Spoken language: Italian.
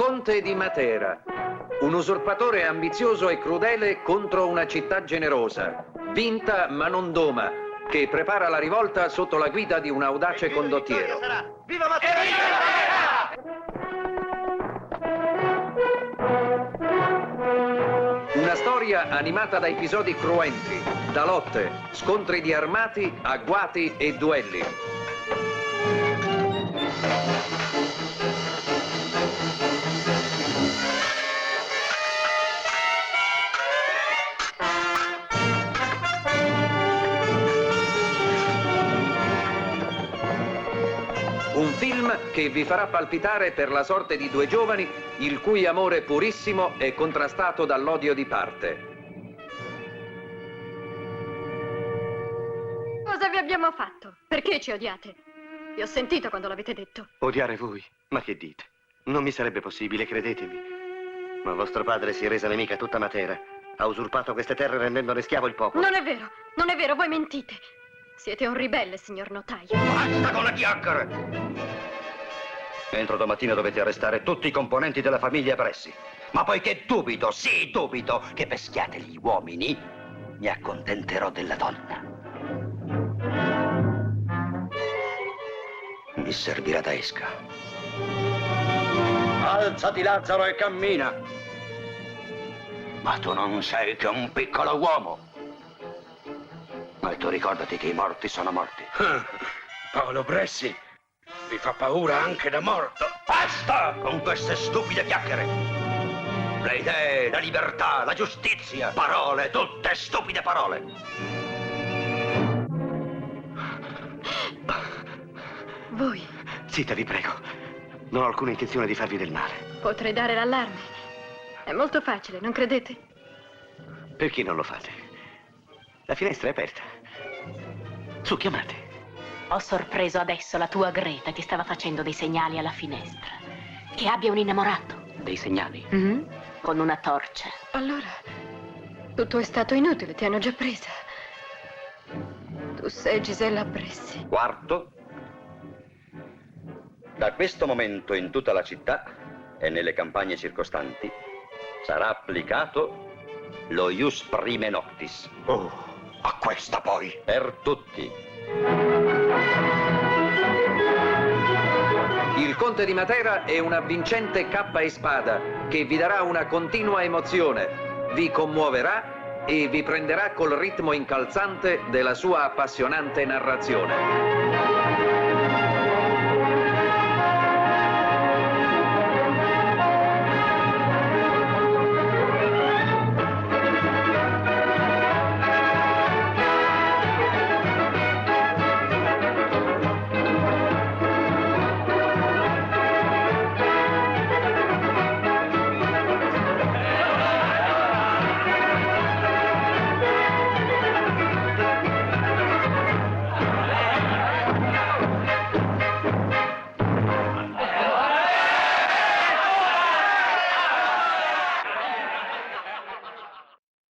conte di Matera, un usurpatore ambizioso e crudele contro una città generosa, vinta ma non doma, che prepara la rivolta sotto la guida di un audace condottiero. Viva Matera! Una storia animata da episodi cruenti, da lotte, scontri di armati, agguati e duelli. Un film che vi farà palpitare per la sorte di due giovani il cui amore purissimo è contrastato dall'odio di parte. Cosa vi abbiamo fatto? Perché ci odiate? Vi ho sentito quando l'avete detto. Odiare voi? Ma che dite? Non mi sarebbe possibile, credetemi. Ma vostro padre si è resa nemica tutta Matera. Ha usurpato queste terre rendendone schiavo il popolo. Non è vero, voi mentite. Siete un ribelle, signor notaio. Basta con le chiacchiere! Entro domattina dovete arrestare tutti i componenti della famiglia Bressi. Ma poiché dubito, sì dubito, che peschiate gli uomini, mi accontenterò della donna. Mi servirà da esca. Alzati, Lazzaro, e cammina. Ma tu non sei che un piccolo uomo. Ma tu ricordati che i morti sono morti. Paolo Bressi vi fa paura anche da morto. Basta con queste stupide chiacchiere. Le idee, la libertà, la giustizia. Parole, tutte stupide parole. Voi. Zitta, vi prego. Non ho alcuna intenzione di farvi del male. Potrei dare l'allarme. È molto facile, non credete? Perché non lo fate? La finestra è aperta. Su, chiamate. Ho sorpreso adesso la tua Greta che stava facendo dei segnali alla finestra. Che abbia un innamorato. Dei segnali? Con una torcia. Allora, tutto è stato inutile, ti hanno già presa. Tu sei Gisella Bressi. Quarto. Da questo momento in tutta la città e nelle campagne circostanti sarà applicato lo ius prime noctis. Oh, a questa poi. Per tutti. Il Conte di Matera è una vincente cappa e spada che vi darà una continua emozione, vi commuoverà e vi prenderà col ritmo incalzante della sua appassionante narrazione.